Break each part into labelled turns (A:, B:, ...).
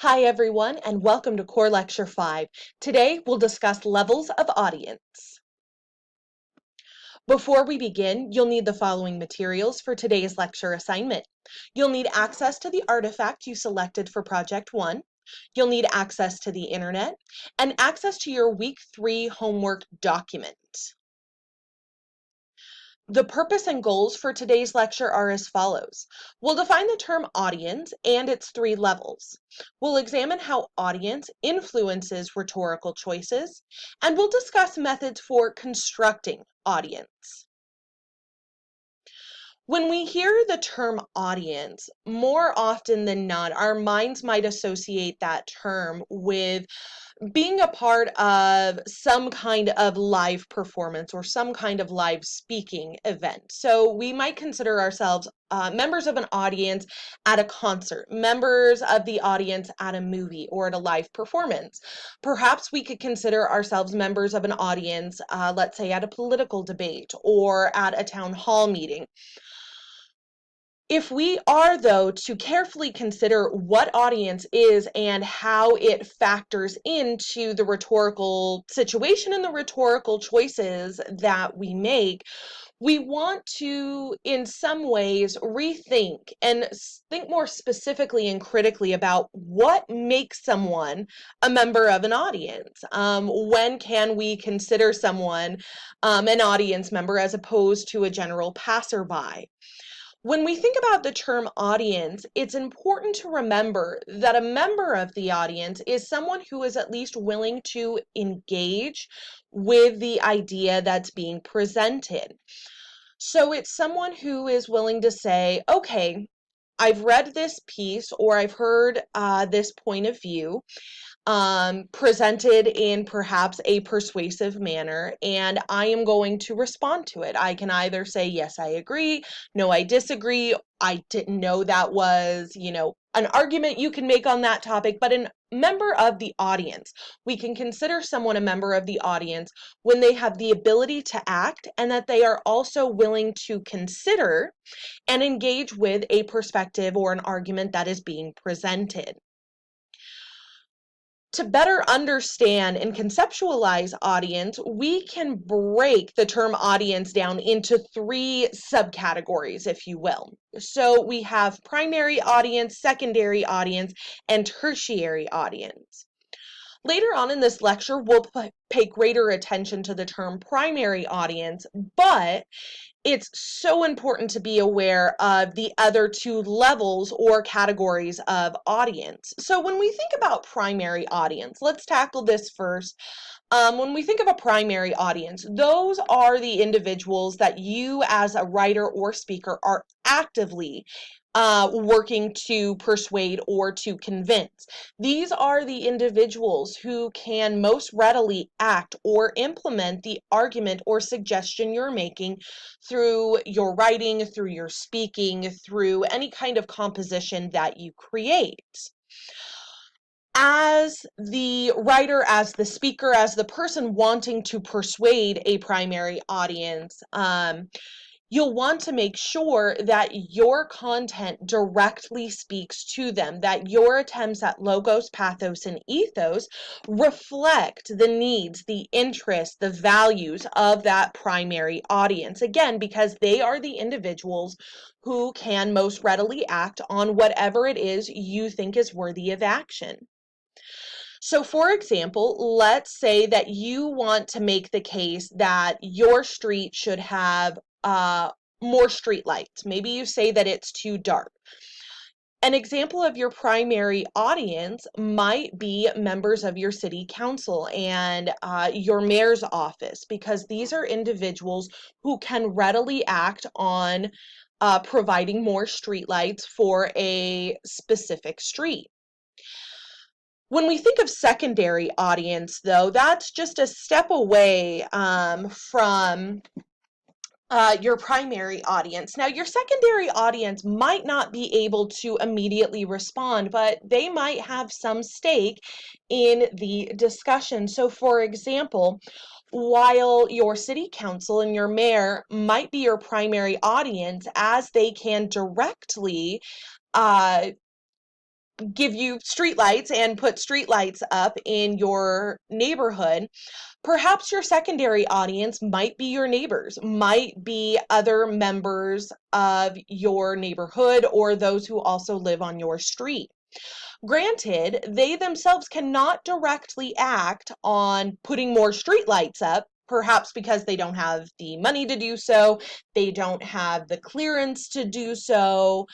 A: Hi everyone, and welcome to Core Lecture 5. Today we'll discuss levels of audience. Before we begin, you'll need the following materials for today's lecture assignment. You'll need access to the artifact you selected for Project 1. You'll need access to the internet and access to your Week 3 homework document. The purpose and goals for today's lecture are as follows. We'll define the term audience and its three levels. We'll examine how audience influences rhetorical choices, and we'll discuss methods for constructing audience. When we hear the term audience, more often than not, our minds might associate that term with being a part of some kind of live performance or some kind of live speaking event. So we might consider ourselves members of an audience at a concert, members of the audience at a movie or at a live performance. Perhaps we could consider ourselves members of an audience, let's say at a political debate or at a town hall meeting. If we are, though, to carefully consider what audience is and how it factors into the rhetorical situation and the rhetorical choices that we make, we want to, in some ways, rethink and think more specifically and critically about what makes someone a member of an audience. When can we consider someone an audience member as opposed to a general passerby? When we think about the term audience, it's important to remember that a member of the audience is someone who is at least willing to engage with the idea that's being presented. So it's someone who is willing to say, okay, I've read this piece or I've heard this point of view presented in perhaps a persuasive manner, and I am going to respond to it. I can either say, yes, I agree, no, I disagree, I didn't know that was, an argument you can make on that topic, but a member of the audience. We can consider someone a member of the audience when they have the ability to act and that they are also willing to consider and engage with a perspective or an argument that is being presented. To better understand and conceptualize audience, we can break the term audience down into three subcategories, if you will. So we have primary audience, secondary audience, and tertiary audience. Later on in this lecture, we'll pay greater attention to the term primary audience, but it's so important to be aware of the other two levels or categories of audience. So when we think about primary audience, let's tackle this first. When we think of a primary audience, those are the individuals that you as a writer or speaker are actively working to persuade or to convince. These are the individuals who can most readily act or implement the argument or suggestion you're making through your writing, through your speaking, through any kind of composition that you create. As the writer, as the speaker, as the person wanting to persuade a primary audience, you'll want to make sure that your content directly speaks to them, that your attempts at logos, pathos, and ethos reflect the needs, the interests, the values of that primary audience. Again, because they are the individuals who can most readily act on whatever it is you think is worthy of action. So, for example, let's say that you want to make the case that your street should have more street lights. Maybe you say that it's too dark. An example of your primary audience might be members of your city council and your mayor's office, because these are individuals who can readily act on providing more streetlights for a specific street. When we think of secondary audience, though, that's just a step away from your primary audience. Now, your secondary audience might not be able to immediately respond, but they might have some stake in the discussion. So, for example, while your city council and your mayor might be your primary audience, as they can directly give you streetlights and put streetlights up in your neighborhood, perhaps your secondary audience might be your neighbors, might be other members of your neighborhood or those who also live on your street. Granted, they themselves cannot directly act on putting more streetlights up, perhaps because they don't have the money to do so, they don't have the clearance to do so,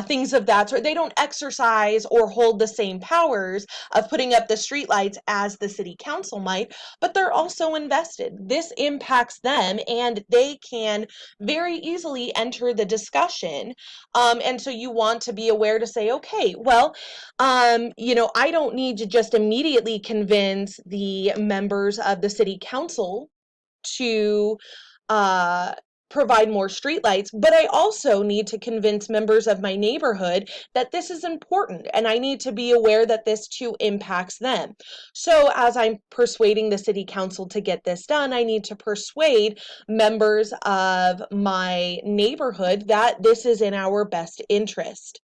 A: things of that sort. They don't exercise or hold the same powers of putting up the streetlights as the city council might, but they're also invested. This impacts them, and they can very easily enter the discussion. And so you want to be aware to say, okay, well, I don't need to just immediately convince the members of the city council to uh, provide more streetlights, but I also need to convince members of my neighborhood that this is important, and I need to be aware that this too impacts them. So as I'm persuading the city council to get this done, I need to persuade members of my neighborhood that this is in our best interest.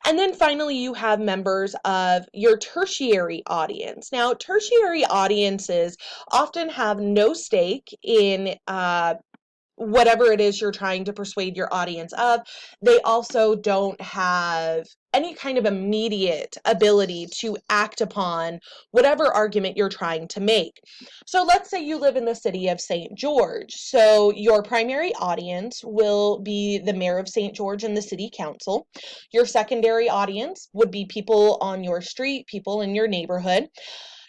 A: And then finally, you have members of your tertiary audience. Now, tertiary audiences often have no stake in whatever it is you're trying to persuade your audience of. They also don't have any kind of immediate ability to act upon whatever argument you're trying to make. So let's say you live in the city of St. George. So your primary audience will be the mayor of St. George and the city council. Your secondary audience would be people on your street, people in your neighborhood.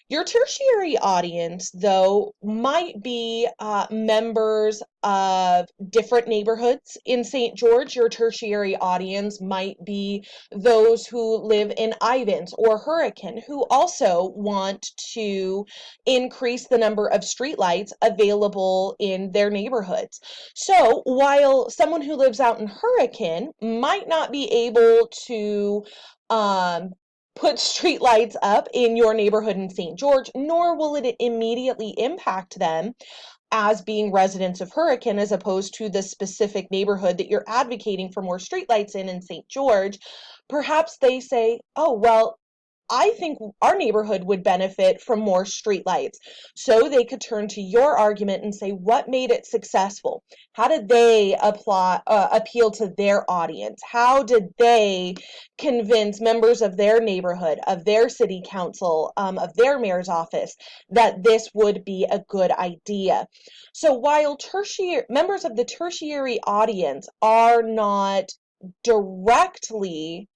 A: Your tertiary audience, though, might be members of different neighborhoods in St. George. Your tertiary audience might be those who live in Ivins or Hurricane, who also want to increase the number of streetlights available in their neighborhoods. So while someone who lives out in Hurricane might not be able to um, put streetlights up in your neighborhood in St. George, nor will it immediately impact them as being residents of Hurricane, as opposed to the specific neighborhood that you're advocating for more streetlights in St. George. Perhaps they say, oh, well, I think our neighborhood would benefit from more streetlights. So they could turn to your argument and say, what made it successful? How did they appeal to their audience? How did they convince members of their neighborhood, of their city council, of their mayor's office that this would be a good idea? So while members of the tertiary audience are not directly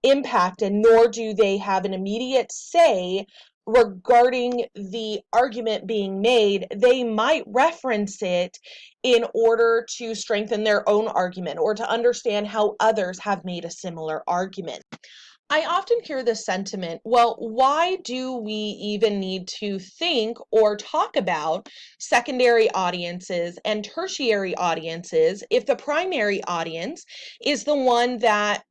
A: impacted, nor do they have an immediate say regarding the argument being made, they might reference it in order to strengthen their own argument or to understand how others have made a similar argument. I often hear this sentiment, well, why do we even need to think or talk about secondary audiences and tertiary audiences if the primary audience is the one that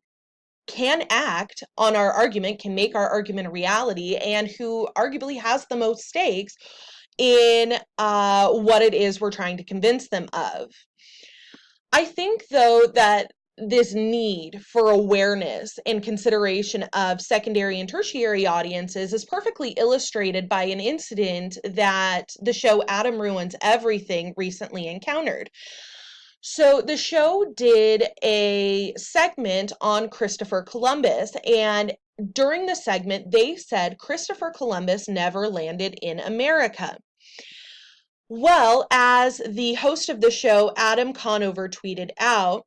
A: can act on our argument, can make our argument a reality, and who arguably has the most stakes in what it is we're trying to convince them of. I think, though, that this need for awareness and consideration of secondary and tertiary audiences is perfectly illustrated by an incident that the show Adam Ruins Everything recently encountered. So the show did a segment on Christopher Columbus, and during the segment, they said Christopher Columbus never landed in America. Well, as the host of the show, Adam Conover, tweeted out,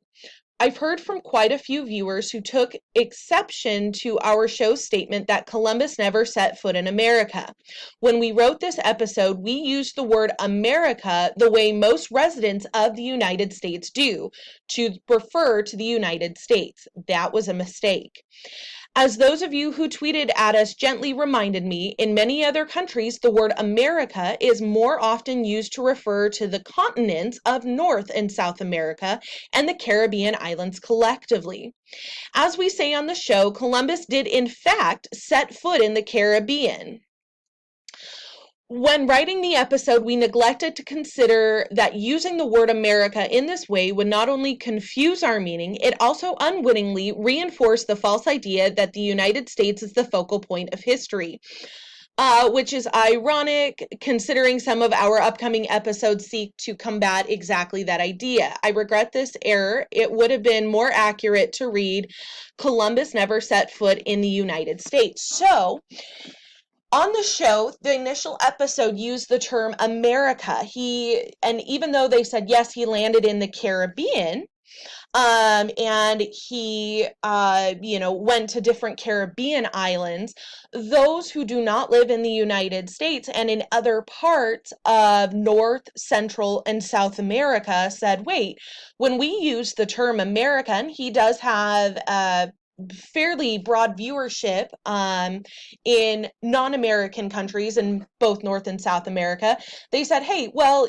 A: I've heard from quite a few viewers who took exception to our show's statement that Columbus never set foot in America. When we wrote this episode, we used the word America the way most residents of the United States do, to refer to the United States. That was a mistake. As those of you who tweeted at us gently reminded me, in many other countries, the word America is more often used to refer to the continents of North and South America and the Caribbean islands collectively. As we say on the show, Columbus did in fact set foot in the Caribbean. When writing the episode, we neglected to consider that using the word America in this way would not only confuse our meaning, it also unwittingly reinforced the false idea that the United States is the focal point of history. Which is ironic considering some of our upcoming episodes seek to combat exactly that idea. I regret this error. It would have been more accurate to read Columbus never set foot in the United States. So, on the show, the initial episode used the term America. And even though they said, yes, he landed in the Caribbean, and he, went to different Caribbean islands, those who do not live in the United States and in other parts of North, Central, and South America said, wait, when we use the term American, he does have a fairly broad viewership in non-American countries in both North and South America. They said, hey, well,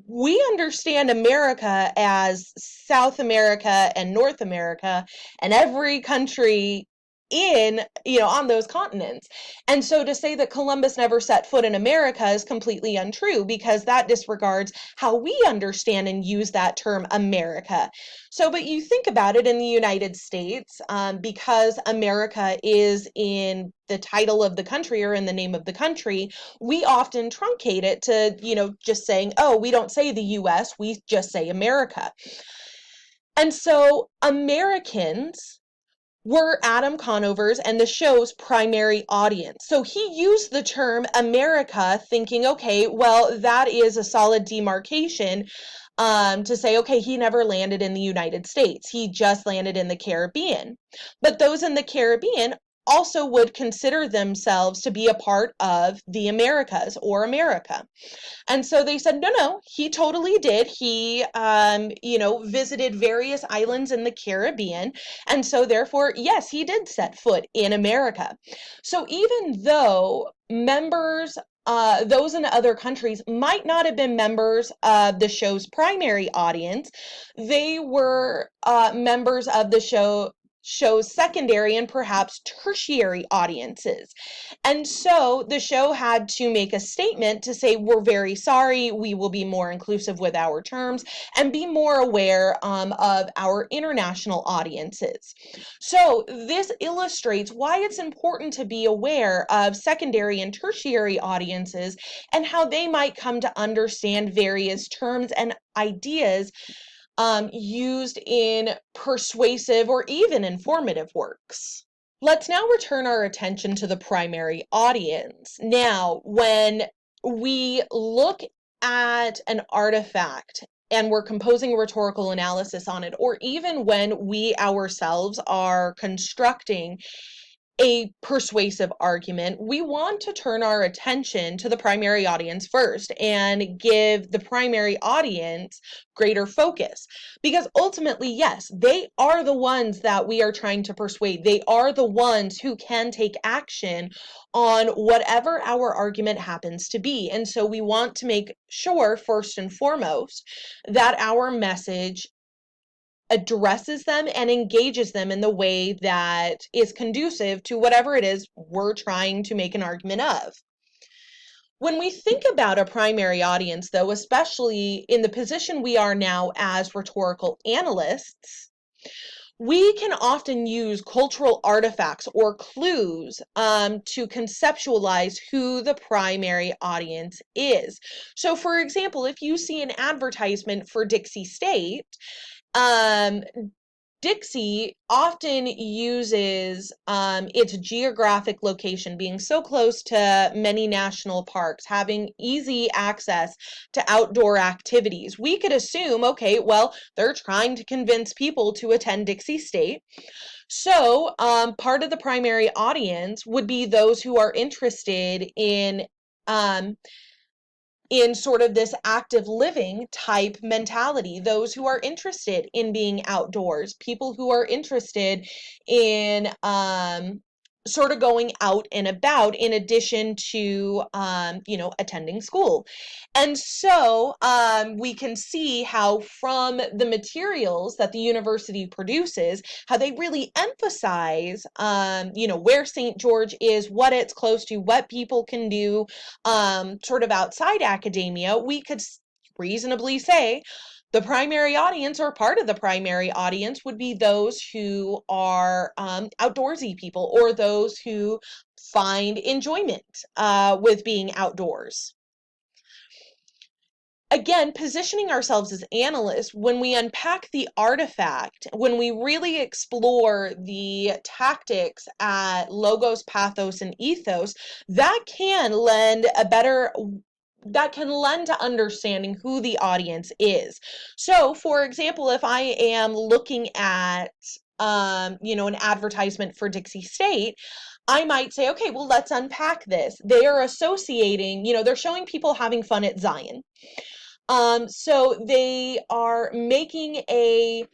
A: we understand America as South America and North America and every country on those continents. And so to say that Columbus never set foot in America is completely untrue, because that disregards how we understand and use that term America. So, but you think about it in the United States, because America is in the title of the country or in the name of the country, we often truncate it to, just saying, oh, we don't say the US, we just say America. And so Americans were Adam Conover's and the show's primary audience. So he used the term America thinking, okay, well, that is a solid demarcation to say, okay, he never landed in the United States. He just landed in the Caribbean. But those in the Caribbean also would consider themselves to be a part of the Americas or America. And so they said, no, he totally did. He, visited various islands in the Caribbean. And so therefore, yes, he did set foot in America. So even though those in other countries might not have been members of the show's primary audience, they were members of the show's secondary and perhaps tertiary audiences. And so the show had to make a statement to say, we're very sorry, we will be more inclusive with our terms and be more aware of our international audiences. So this illustrates why it's important to be aware of secondary and tertiary audiences and how they might come to understand various terms and ideas used in persuasive or even informative works. Let's now return our attention to the primary audience. Now, when we look at an artifact and we're composing a rhetorical analysis on it, or even when we ourselves are constructing a persuasive argument, we want to turn our attention to the primary audience first and give the primary audience greater focus. Because ultimately, yes, they are the ones that we are trying to persuade. They are the ones who can take action on whatever our argument happens to be. And so we want to make sure, first and foremost, that our message addresses them and engages them in the way that is conducive to whatever it is we're trying to make an argument of. When we think about a primary audience, though, especially in the position we are now as rhetorical analysts, we can often use cultural artifacts or clues to conceptualize who the primary audience is. So, for example, if you see an advertisement for Dixie State, Dixie often uses its geographic location, being so close to many national parks, having easy access to outdoor activities. We could assume, okay, well, they're trying to convince people to attend Dixie State. So part of the primary audience would be those who are interested in sort of this active living type mentality, those who are interested in being outdoors, people who are interested in sort of going out and about in addition to, attending school. And so we can see how from the materials that the university produces, how they really emphasize, where St. George is, what it's close to, what people can do, sort of outside academia. We could reasonably say the primary audience, or part of the primary audience, would be those who are outdoorsy people, or those who find enjoyment with being outdoors. Again, positioning ourselves as analysts, when we unpack the artifact, when we really explore the tactics at logos, pathos, and ethos, that can lend to understanding who the audience is. So, for example, if I am looking at, an advertisement for Dixie State, I might say, okay, well, let's unpack this. They are associating, they're showing people having fun at Zion. So they are making a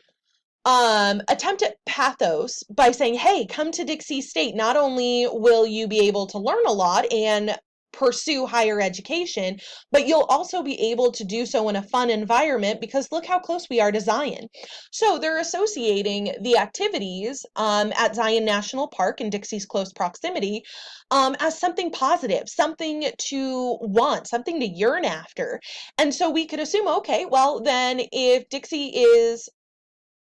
A: attempt at pathos by saying, hey, come to Dixie State. Not only will you be able to learn a lot and pursue higher education, but you'll also be able to do so in a fun environment, because look how close we are to Zion. So they're associating the activities at Zion National Park in Dixie's close proximity as something positive, something to want, something to yearn after. And so we could assume, okay, well, then if Dixie is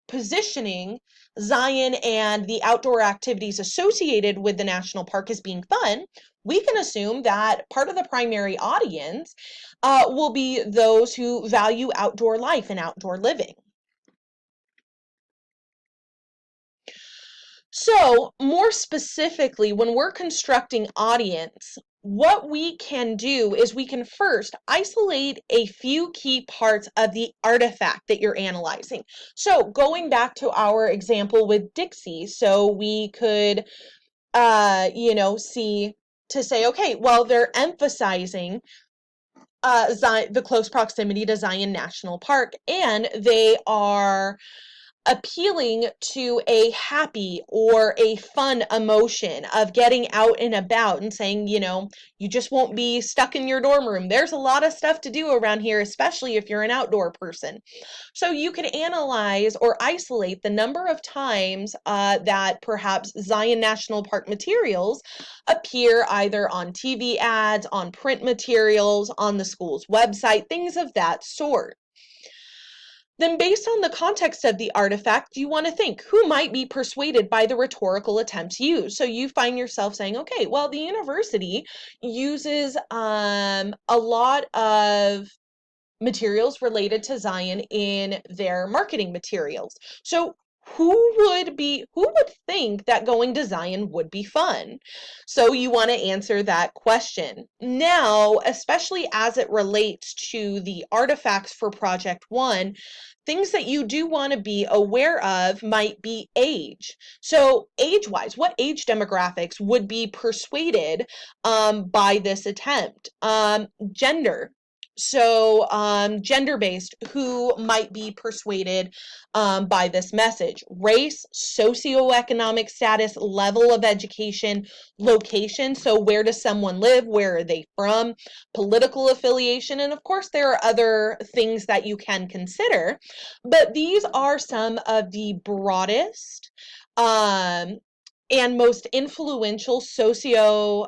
A: positioning Zion and the outdoor activities associated with the national park as being fun, we can assume that part of the primary audience will be those who value outdoor life and outdoor living. So, more specifically, when we're constructing audience, what we can do is we can first isolate a few key parts of the artifact that you're analyzing. So, going back to our example with Dixie, so we could, see to say, okay, well, they're emphasizing the close proximity to Zion National Park, and they are appealing to a happy or a fun emotion of getting out and about, and saying, you just won't be stuck in your dorm room. There's a lot of stuff to do around here, especially if you're an outdoor person. So you can analyze or isolate the number of times that perhaps Zion National Park materials appear either on TV ads, on print materials, on the school's website, things of that sort. Then, based on the context of the artifact, you want to think who might be persuaded by the rhetorical attempts used. So you find yourself saying, okay, well, the university uses a lot of materials related to Zion in their marketing materials. So who would think that going to Zion would be fun? So you want to answer that question. Now, especially as it relates to the artifacts for Project One, things that you do want to be aware of might be age. So age-wise, what age demographics would be persuaded by this attempt? Gender. So gender-based, who might be persuaded by this message? Race, socioeconomic status, level of education, location. So where does someone live? Where are they from? Political affiliation. And of course, there are other things that you can consider. But these are some of the broadest and most influential sociological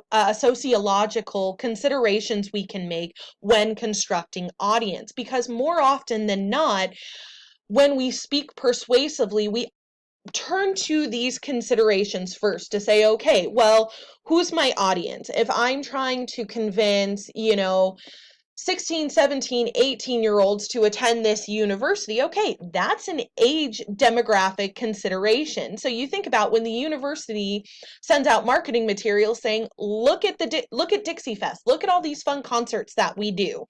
A: considerations we can make when constructing audience. Because more often than not, when we speak persuasively, we turn to these considerations first to say, okay, well, who's my audience? If I'm trying to convince, 16, 17, 18-year-olds to attend this university, okay, that's an age demographic consideration. So you think about when the university sends out marketing materials saying, look at Dixie Fest, look at all these fun concerts that we do.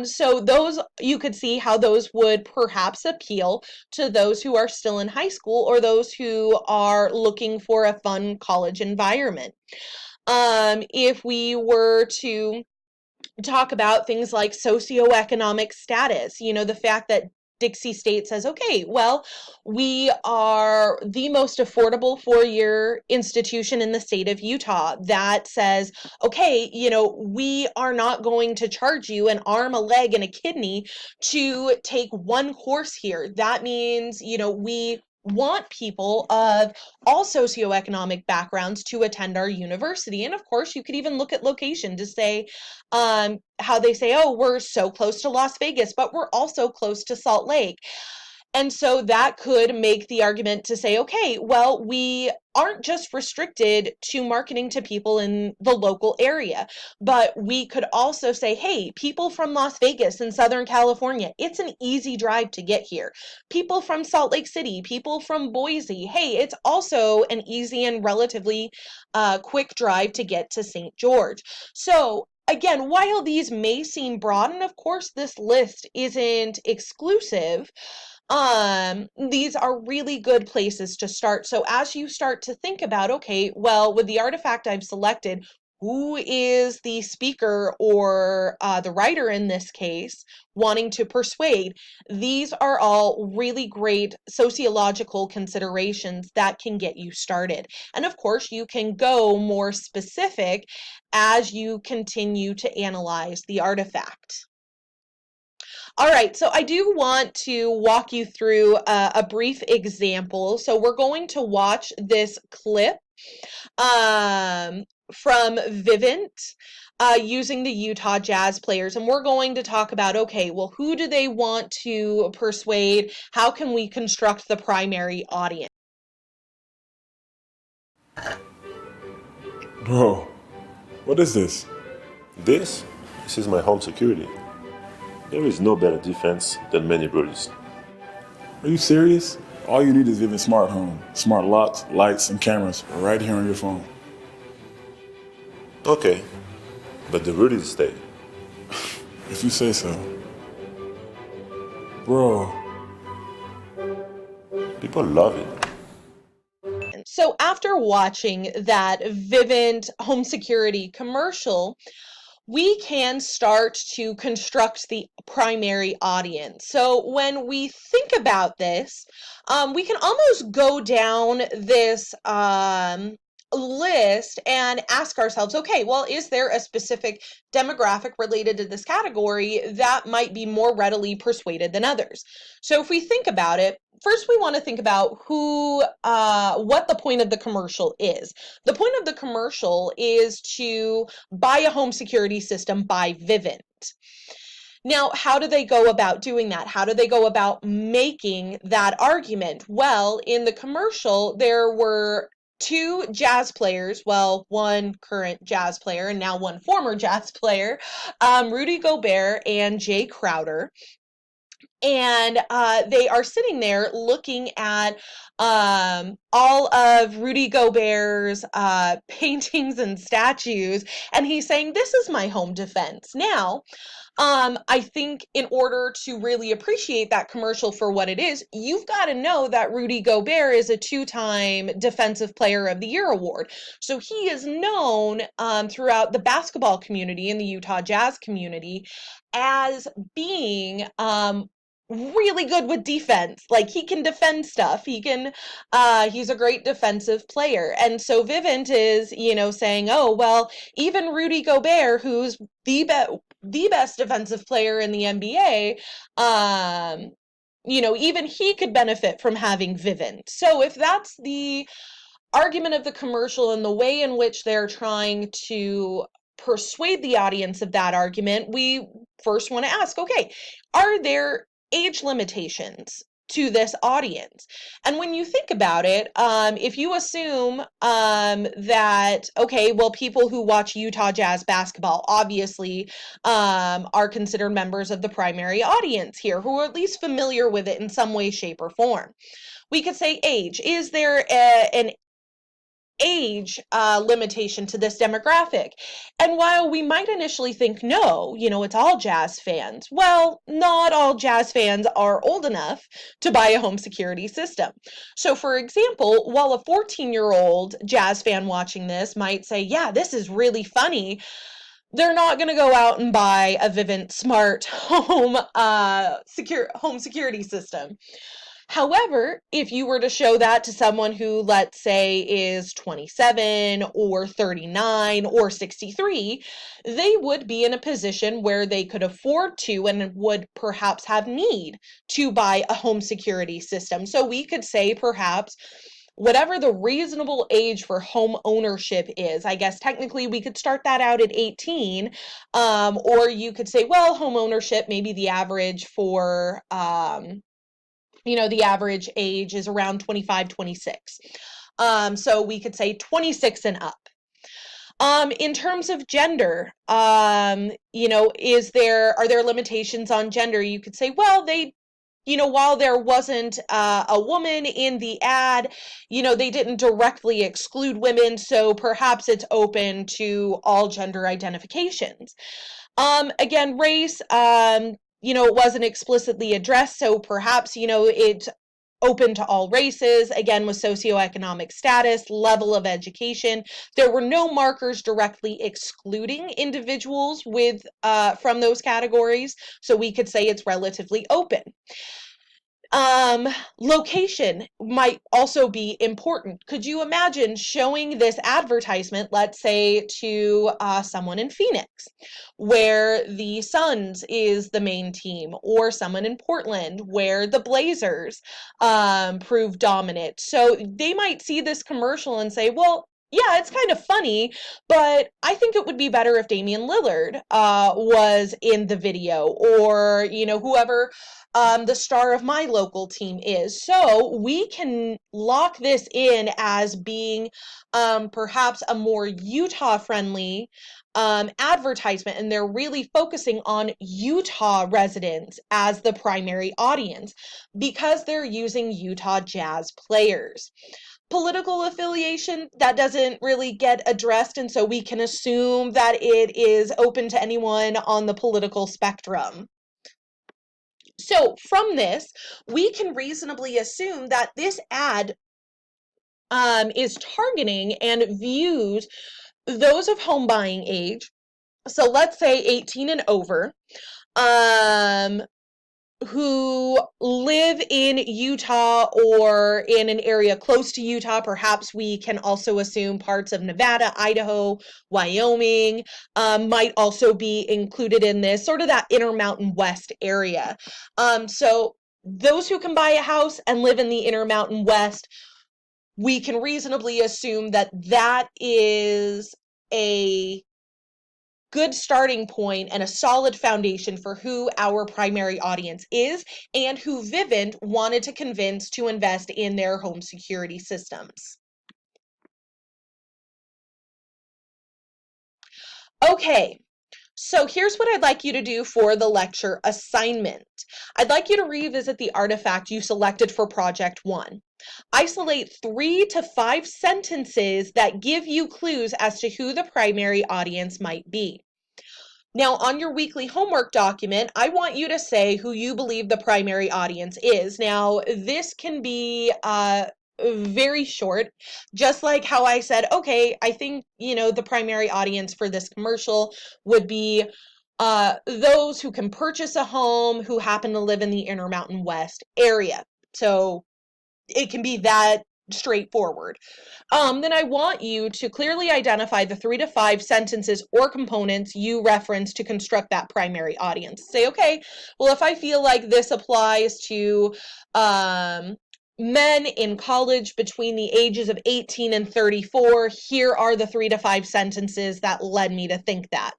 A: So those, you could see how those would perhaps appeal to those who are still in high school, or those who are looking for a fun college environment. If we were to talk about things like socioeconomic status, the fact that Dixie State says, okay, well, we are the most affordable four-year institution in the state of Utah that says, okay, we are not going to charge you an arm, a leg, and a kidney to take one course here. That means, we want people of all socioeconomic backgrounds to attend our university. And of course, you could even look at location to say how they say, oh, we're so close to Las Vegas, but we're also close to Salt Lake. And so that could make the argument to say, okay, well, we aren't just restricted to marketing to people in the local area, but we could also say, hey, people from Las Vegas and Southern California, it's an easy drive to get here. People from Salt Lake City, people from Boise, hey, it's also an easy and relatively quick drive to get to St. George. So again, while these may seem broad, and of course this list isn't exclusive, these are really good places to start. So as you start to think about, okay, well, with the artifact I've selected, who is the speaker or the writer in this case wanting to persuade? These are all really great sociological considerations that can get you started. And of course, you can go more specific as you continue to analyze the artifact. All right, so I do want to walk you through a brief example. So we're going to watch this clip from Vivint using the Utah Jazz players, and we're going to talk about, okay, well, who do they want to persuade? How can we construct the primary audience?
B: Bro, what is this?
C: This is my home security. There is no better defense than many brothers.
B: Are you serious? All you need is Vivint Smart Home. Smart locks, lights, and cameras right here on your phone.
C: Okay, but the Rudies stay.
B: If you say so. Bro.
C: People love it.
A: So after watching that Vivint home security commercial, we can start to construct the primary audience. So when we think about this, we can almost go down this list and ask ourselves, okay, well, is there a specific demographic related to this category that might be more readily persuaded than others? So if we think about it, first we want to think about what the point of the commercial is. The point of the commercial is to buy a home security system by Vivint. Now, how do they go about doing that? How do they go about making that argument? Well, in the commercial, there were two jazz players, well, one current jazz player and now one former jazz player, Rudy Gobert and Jay Crowder. And they are sitting there looking at all of Rudy Gobert's paintings and statues, and he's saying, this is my home defense. Now, I think in order to really appreciate that commercial for what it is, you've got to know that Rudy Gobert is a two-time Defensive Player of the Year award. So he is known throughout the basketball community and the Utah Jazz community as being really good with defense. Like, he can defend stuff. He's a great defensive player. And so Vivint is, saying, oh, well, even Rudy Gobert, who's the best defensive player in the NBA, even he could benefit from having Vivint. So if that's the argument of the commercial and the way in which they're trying to persuade the audience of that argument, we first want to ask, okay, are there age limitations to this audience? And when you think about it, if you assume that, okay, well, people who watch Utah Jazz basketball obviously are considered members of the primary audience here, who are at least familiar with it in some way, shape, or form. We could say age. Is there an age limitation to this demographic? And while we might initially think, no, it's all jazz fans, well, not all jazz fans are old enough to buy a home security system. So for example, while a 14-year-old jazz fan watching this might say, yeah, this is really funny, they're not going to go out and buy a Vivint Smart home security system. However, if you were to show that to someone who, let's say, is 27 or 39 or 63, they would be in a position where they could afford to and would perhaps have need to buy a home security system. So we could say perhaps whatever the reasonable age for home ownership is. I guess technically we could start that out at 18, or you could say, well, home ownership, maybe the average for the average age is around 25, 26. So we could say 26 and up. In terms of gender, are there limitations on gender? You could say, well, while there wasn't a woman in the ad, they didn't directly exclude women, so perhaps it's open to all gender identifications. Again, race, it wasn't explicitly addressed, so perhaps, it's open to all races, again, with socioeconomic status, level of education. There were no markers directly excluding individuals from those categories, so we could say it's relatively open. Location might also be important. Could you imagine showing this advertisement, let's say, to someone in Phoenix, where the Suns is the main team, or someone in Portland, where the Blazers prove dominant? So they might see this commercial and say, well, yeah, it's kind of funny, but I think it would be better if Damian Lillard was in the video, or, whoever the star of my local team is. So we can lock this in as being perhaps a more Utah-friendly advertisement, and they're really focusing on Utah residents as the primary audience because they're using Utah Jazz players. Political affiliation, that doesn't really get addressed, and so we can assume that it is open to anyone on the political spectrum. So from this, we can reasonably assume that this ad is targeting and views those of home buying age. So let's say 18 and over, who live in Utah or in an area close to Utah. Perhaps we can also assume parts of Nevada, Idaho, Wyoming might also be included in this, sort of that Intermountain West area. So those who can buy a house and live in the Intermountain West, we can reasonably assume that that is a good starting point and a solid foundation for who our primary audience is and who Vivint wanted to convince to invest in their home security systems. Okay, so here's what I'd like you to do for the lecture assignment. I'd like you to revisit the artifact you selected for Project 1. Isolate 3 to 5 sentences that give you clues as to who the primary audience might be. Now, on your weekly homework document, I want you to say who you believe the primary audience is. Now, this can be very short, just like how I said, okay, I think, the primary audience for this commercial would be those who can purchase a home who happen to live in the Intermountain West area. So it can be that straightforward. Then I want you to clearly identify the 3 to 5 sentences or components you reference to construct that primary audience. Say, okay, well, if I feel like this applies to men in college between the ages of 18 and 34, here are the 3 to 5 sentences that led me to think that.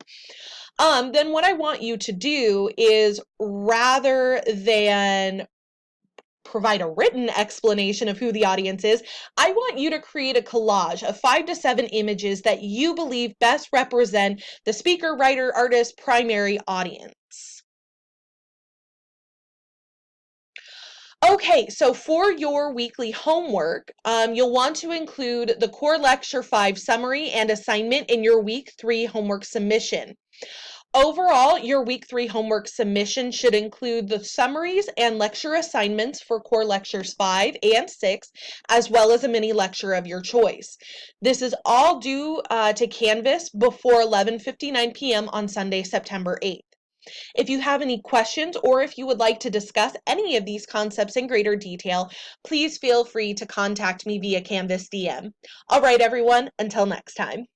A: Then what I want you to do is, rather than provide a written explanation of who the audience is, I want you to create a collage of 5 to 7 images that you believe best represent the speaker, writer, artist, primary audience. Okay, so for your weekly homework, you'll want to include the core lecture 5 summary and assignment in your week 3 homework submission. Overall, your week 3 homework submission should include the summaries and lecture assignments for core lectures 5 and 6, as well as a mini lecture of your choice. This is all due to Canvas before 11:59 p.m. on Sunday, September 8th. If you have any questions or if you would like to discuss any of these concepts in greater detail, please feel free to contact me via Canvas DM. All right, everyone, until next time.